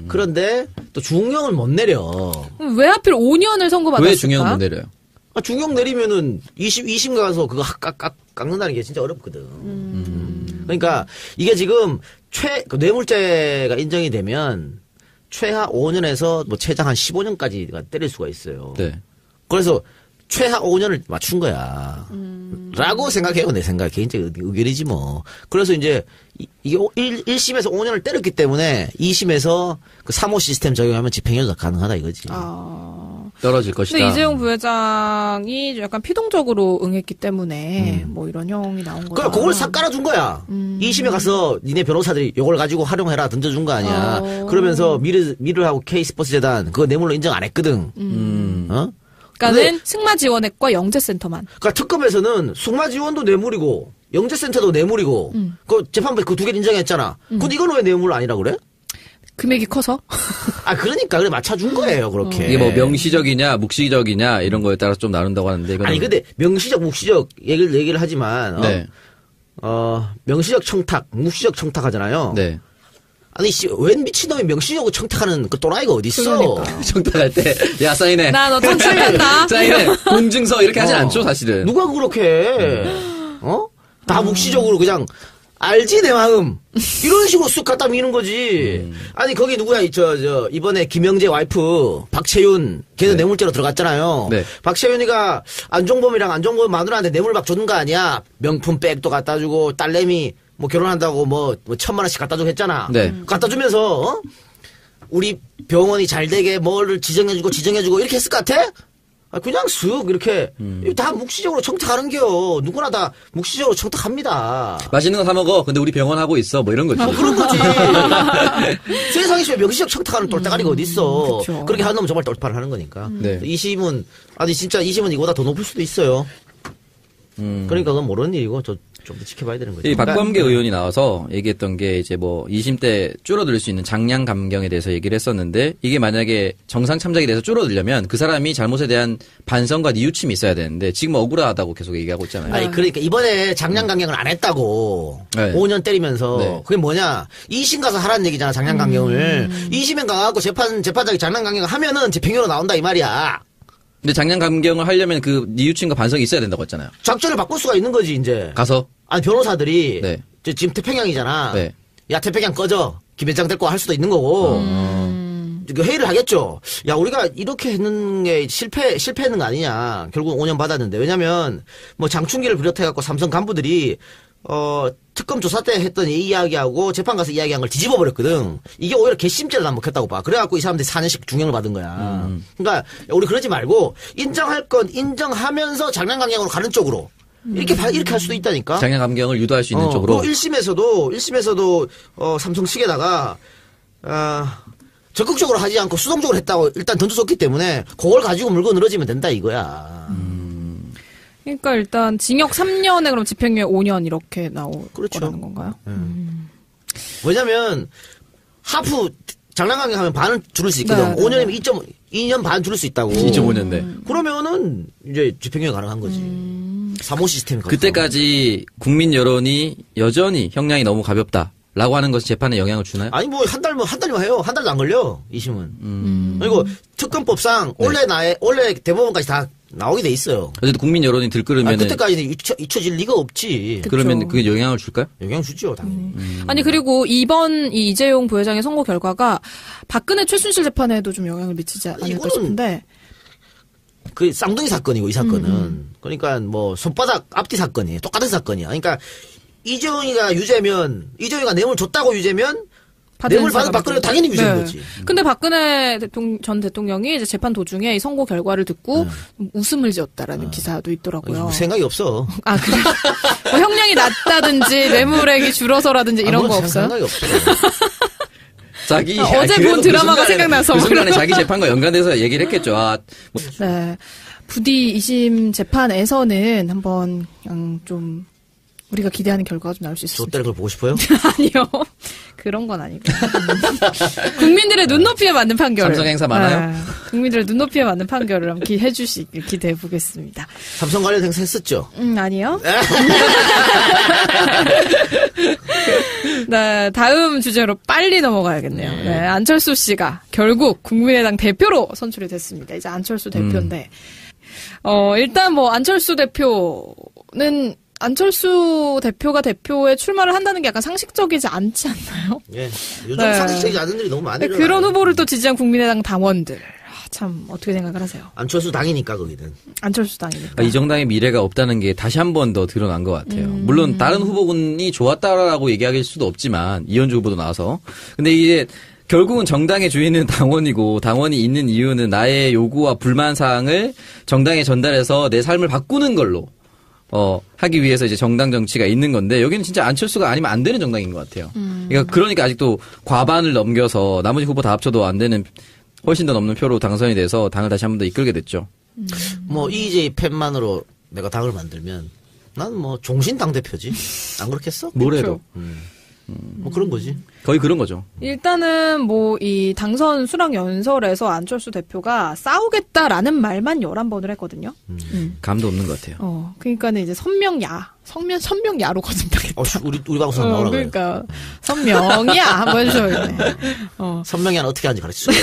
그런데 또 중형을 못 내려. 왜 하필 5년을 선고받았을까? 왜 중형을 못 내려요? 중형 내리면은 2심 가서 그거 깎는다는 게 진짜 어렵거든. 그러니까 이게 지금 그 뇌물죄가 인정이 되면 최하 5년에서 뭐 최장 한 15년까지가 때릴 수가 있어요. 네. 그래서 최하 5년을 맞춘 거야. 라고 생각해요. 내 생각. 개인적 의견이지 뭐. 그래서 이제 이게 1심에서 5년을 때렸기 때문에 2심에서 그 3호 시스템 적용하면 집행유예 가능하다 이거지. 떨어질 것이다. 근데 이재용 부회장이 약간 피동적으로 응했기 때문에 뭐 이런 형이 나온 거다. 그걸 싹 깔아준 거야. 2심에 가서 니네 변호사들이 요걸 가지고 활용해라 던져준 거 아니야. 그러면서 미르하고 K스포츠 재단 그거 뇌물로 인정 안 했거든. 그러니까는 승마 지원액과 영재센터만. 그러니까 특검에서는 승마 지원도 뇌물이고 영재센터도 뇌물이고 그 재판부에 그 두 개를 인정했잖아. 근데 이건 왜 뇌물 아니라 그래? 금액이 커서? 그러니까 그래 맞춰준 거예요 그렇게. 이게 뭐 명시적이냐 묵시적이냐 이런 거에 따라서 좀 나눈다고 하는데 이거는 아니 근데 명시적 묵시적 얘기를 하지만 네. 명시적 청탁 묵시적 청탁 하잖아요. 네. 아니 웬 미친놈이 명시적으로 청탁하는 그 또라이가 어딨어. 그러니까. 청탁할 때 야 사인해. 나 너 청탁한다. 사인해. 공증서 이렇게 하진 않죠 사실은. 누가 그렇게 해. 다 묵시적으로 그냥 알지 내 마음 이런 식으로 쑥 갖다 미는 거지. 아니 거기 누구야 이번에 김영재 와이프 박채윤 걔도 네. 뇌물죄로 들어갔잖아요. 네. 박채윤이가 안종범 마누라한테 뇌물 막 줬는 거 아니야. 명품 백도 갖다 주고 딸내미 뭐 결혼한다고 뭐 1,000만 원씩 갖다 주고 했잖아. 네. 갖다 주면서 우리 병원이 잘 되게 뭐를 지정해주고 이렇게 했을 것 같아? 그냥 쓱 이렇게 다 묵시적으로 청탁하는겨. 누구나 다 묵시적으로 청탁합니다. 맛있는 거 사 먹어. 근데 우리 병원 하고 있어. 뭐 이런 거지. 그런 거지. 세상에서 명시적 청탁하는 똘대가리가 어딨어. 그쵸. 그렇게 하는 놈은 정말 똘파를 하는 거니까. 네. 2심은 진짜 2심은 이거보다 더 높을 수도 있어요. 그러니까 그건 모르는 일이고 좀 더 지켜봐야 되는 거죠. 이 박범계 의원이 나와서 얘기했던 게 이제 뭐 2심 때 줄어들 수 있는 장량 감경에 대해서 얘기를 했었는데 이게 만약에 정상 참작에 대해서 줄어들려면 그 사람이 잘못에 대한 반성과 뉘우침이 있어야 되는데 지금 억울하다고 계속 얘기하고 있잖아요. 아니 그러니까 이번에 장량 감경을 안 했다고 네. 5년 때리면서 네. 그게 뭐냐 2심 가서 하라는 얘기잖아. 장량 감경을 2심에 가갖고 재판장이 장량 감경을 하면은 집행유예로 나온다 이 말이야. 근데 장량 감경을 하려면 그 뉘우침과 반성이 있어야 된다고 했잖아요. 작전을 바꿀 수가 있는 거지 이제. 가서 아니 변호사들이 네. 지금 태평양이잖아. 네. 야 태평양 꺼져. 김회장 데리고 할 수도 있는 거고. 회의를 하겠죠. 야 우리가 이렇게 했는 게 실패했는 거 아니냐. 결국 5년 받았는데. 왜냐면 뭐 장충기를 비롯해갖고 삼성 간부들이 특검 조사 때 했던 이 이야기하고 재판 가서 이야기한 걸 뒤집어 버렸거든. 이게 오히려 괘씸죄를 남복했다고 봐. 그래갖고 이 사람들이 4년씩 중형을 받은 거야. 그러니까 우리 그러지 말고 인정할 건 인정하면서 장량감경으로 가는 쪽으로. 이렇게 할 수도 있다니까. 장량 감경을 유도할 수 있는 쪽으로. 1심에서도 삼성 측에다가 적극적으로 하지 않고 수동적으로 했다고 일단 던져줬기 때문에 그걸 가지고 물고 늘어지면 된다 이거야. 그러니까 일단 징역 3년에 그럼 집행유예 5년 이렇게 나올 그렇죠. 거라는 건가요? 왜냐면 하프 장량감경 하면 반은 줄일 수 있거든. 네, 네, 5년이면 2년 반 줄일 수 있다고. 2.5년 내. 그러면은 이제 집행유예 가능한 거지. 3호 시스템이 그때까지 국민 여론이 여전히 형량이 너무 가볍다라고 하는 것이 재판에 영향을 주나요? 아니 뭐 한 달만 해요. 한 달도 안 걸려 2심은. 그리고 특검법상 원래 대법원까지 다 나오게 돼 있어요. 어쨌든 국민 여론이 들끓으면 그때까지는 잊혀질 리가 없지. 그러면 그게 영향을 줄까요? 영향 주죠 당연히. 아니 그리고 이번 이 이재용 부회장의 선고 결과가 박근혜 최순실 재판에도 좀 영향을 미치지 않을까 이거는 싶은데. 그 쌍둥이 사건이고 이 사건은. 그러니까 뭐 손바닥 앞뒤 사건이에요. 똑같은 사건이야. 그러니까 이재용이가 뇌물 줬다고 유죄면 뇌물 받으려 당연히 유죄인 거지. 근데 박근혜 전 대통령이 이제 재판 도중에 이 선고 결과를 듣고 웃음을 지었다라는 기사도 있더라고요. 생각이 없어. 아, 그래. 뭐 형량이 낮다든지 뇌물액이 줄어서라든지 이런 거 없어요? 생각이 없어. 자기 어제 본 드라마가 생각나서 그 순간에 자기 재판과 연관돼서 얘기를 했겠죠. 네. 부디 2심 재판에서는 한번 그냥 좀 우리가 기대하는 결과가 좀 나올 수 있습니다. 좆대를 걸 보고 싶어요? 아니요. 그런 건 아니고. 국민들의 눈높이에 맞는 판결을. 삼성 행사 많아요? 네. 국민들의 눈높이에 맞는 판결을 한번 해주시길 기대해 보겠습니다. 삼성 관련 행사 했었죠? 아니요. 네, 다음 주제로 빨리 넘어가야겠네요. 네, 안철수 씨가 결국 국민의당 대표로 선출이 됐습니다. 이제 안철수 대표인데, 일단 뭐 안철수 대표가 대표에 출마를 한다는 게 약간 상식적이지 않지 않나요? 예. 요즘 상식적이지 않은 일이 너무 많아요. 그런 후보를 또 지지한 국민의당 당원들. 참, 어떻게 생각을 하세요? 안철수 당이니까, 거기는. 안철수 당이니까. 이 정당의 미래가 없다는 게 다시 한 번 더 드러난 것 같아요. 물론 다른 후보군이 좋았다라고 얘기할 수도 없지만, 이현주 후보도 나와서. 근데 이게 결국은 정당의 주인은 당원이고, 당원이 있는 이유는 나의 요구와 불만사항을 정당에 전달해서 내 삶을 바꾸는 걸로 하기 위해서 이제 정당 정치가 있는 건데, 여기는 진짜 안철수가 아니면 안 되는 정당인 것 같아요. 그러니까 아직도 과반을 넘겨서 나머지 후보 다 합쳐도 안 되는, 훨씬 더 넘는 표로 당선이 돼서 당을 다시 한 번 더 이끌게 됐죠. 뭐, EJ 팬만으로 내가 당을 만들면, 난 뭐, 종신 당대표지. 안 그렇겠어? 뭐래도. 뭐 그런 거지. 거의 그런 거죠. 일단은 뭐 이 당선 수락 연설에서 안철수 대표가 싸우겠다라는 말만 11번을 했거든요. 감도 없는 것 같아요. 그러니까는 이제 선명야로 거듭나겠다. 우리 방송 나오라고. 그러니까 선명야 한번 해주셔야겠네. 선명야는 어떻게 하는지 가르쳐 줘.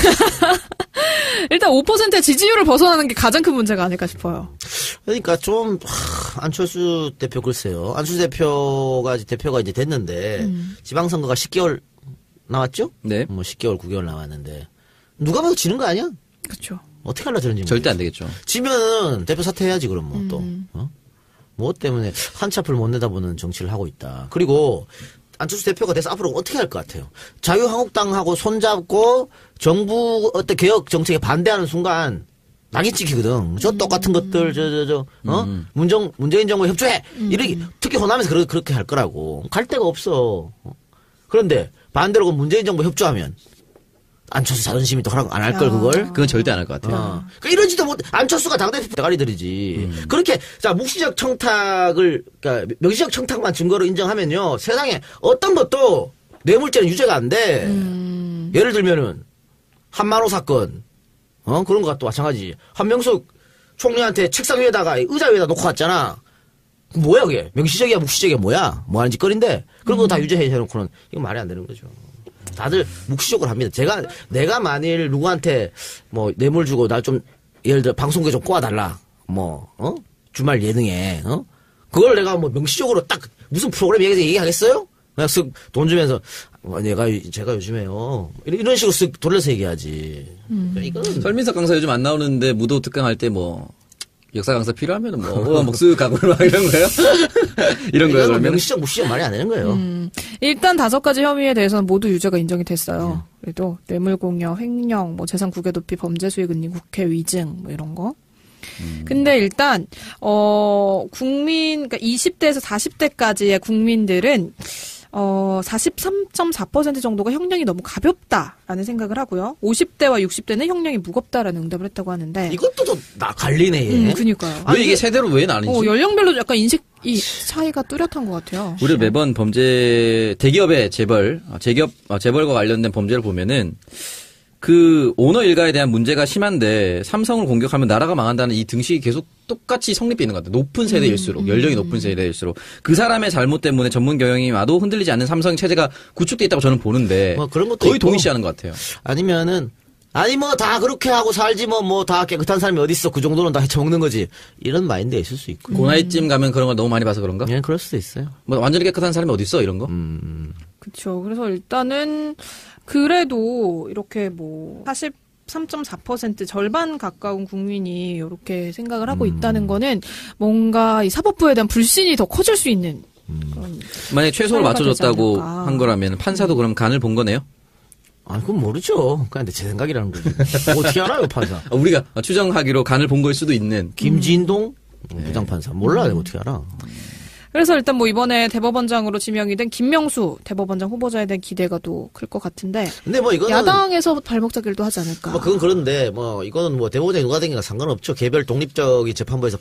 일단 5%의 지지율을 벗어나는 게 가장 큰 문제가 아닐까 싶어요. 그러니까 좀 안철수 대표 글쎄요. 안철수 대표가 이제 됐는데 지방선거가 10개월 나왔죠? 네. 뭐 10개월, 9개월 나왔는데 누가 봐도 지는 거 아니야? 그렇죠. 어떻게 하려 저런지 절대 안 되겠죠. 지면 대표 사퇴해야지 그럼 뭐 또. 뭐 때문에 한치 앞을 못 내다보는 정치를 하고 있다. 그리고 안철수 대표가 돼서 앞으로 어떻게 할 것 같아요? 자유한국당하고 손잡고 정부 어떤 개혁 정책에 반대하는 순간 낙이 찍히거든. 저 똑같은 것들 문재인 정부에 협조해. 이렇게 특히 호남에서 그렇게 할 거라고. 갈 데가 없어. 그런데 반대로 문재인 정부 협조하면 안철수 자존심이 또 허락 안 할 걸 그걸. 그건 절대 안 할 것 같아요. 그러니까 이러지도 못. 안철수가 당대표 대가리들이지. 그렇게 묵시적 청탁을 그러니까 명시적 청탁만 증거로 인정하면요 세상에 어떤 것도 뇌물죄는 유죄가 안 돼. 예를 들면은 한만호 사건, 그런 것도 마찬가지. 한명숙 총리한테 책상 위에다가 의자 위에다 놓고 갔잖아. 뭐야 그게? 명시적이야 묵시적이야 뭐야? 뭐 하는 짓거리인데 그런 거 다 유죄해놓고는 이거 말이 안 되는 거죠. 다들 묵시적으로 합니다. 내가 만일 누구한테 뭐 뇌물 주고 날 좀 예를 들어 방송국에 좀 꼬아달라. 주말 예능에, 그걸 내가 뭐 명시적으로 딱 무슨 프로그램 얘기하겠어요? 그냥 쓱 돈 주면서 제가 요즘에요. 이런 식으로 쓱 돌려서 얘기하지. 이거는 설민석 강사 요즘 안 나오는데 무도 특강 할 때 뭐 역사 강사 필요하면 쓱 가고 막 이런 거요? 이런 거요, 그러면? 명시적, 묵시적 말이 안 되는 거예요. 일단 5가지 혐의에 대해서는 모두 유죄가 인정이 됐어요. 그래도 뇌물공여, 횡령, 뭐 재산 국외 도피, 범죄 수익 은닉, 국회 위증, 뭐 이런 거. 근데 일단, 그러니까 20대에서 40대까지의 국민들은, 43.4% 정도가 형량이 너무 가볍다라는 생각을 하고요. 50대와 60대는 형량이 무겁다라는 응답을 했다고 하는데. 이것도 좀 갈리네, 얘. 그니까요. 왜 이게 세대로 왜 나뉘지? 연령별로 약간 이 차이가 뚜렷한 것 같아요. 우리 매번 대기업의 재벌과 관련된 범죄를 보면은, 오너 일가에 대한 문제가 심한데 삼성을 공격하면 나라가 망한다는 이 등식이 계속 똑같이 성립되는 것 같아요. 높은 세대일수록 연령이 높은 세대일수록 그 사람의 잘못 때문에 전문 경영이 와도 흔들리지 않는 삼성 체제가 구축돼 있다고 저는 보는데 뭐 그런 것도 거의 있고. 동의시하는 것 같아요. 아니 뭐 다 그렇게 하고 살지 뭐 다 깨끗한 사람이 어디 있어 그 정도는 다 헤쳐먹는 거지 이런 마인드에 있을 수 있고. 그 나이쯤 가면 그런 걸 너무 많이 봐서 그런가? 예, 그럴 수도 있어요. 뭐 완전히 깨끗한 사람이 어디 있어 이런 거? 그렇죠. 그래서 일단은 그래도 이렇게 뭐 43.4% 절반 가까운 국민이 이렇게 생각을 하고 있다는 거는 뭔가 이 사법부에 대한 불신이 더 커질 수 있는 그런 만약에 최소를 맞춰줬다고 않을까. 한 거라면 판사도 그럼 간을 본 거네요? 아, 그건 모르죠. 그냥 제 생각이라는 거지. 어떻게 알아요, 판사? 우리가 추정하기로 간을 본 걸 수도 있는. 김진동 부장판사. 몰라, 내가 어떻게 알아. 그래서 일단 뭐 이번에 대법원장으로 지명이 된 김명수 대법원장 후보자에 대한 기대가 또 클 것 같은데. 근데 뭐 이거는. 야당에서 발목 잡기도 하지 않을까. 뭐 그건 그런데 뭐 이거는 뭐 대법원장이 누가 되기가 상관없죠. 개별 독립적인 재판부에서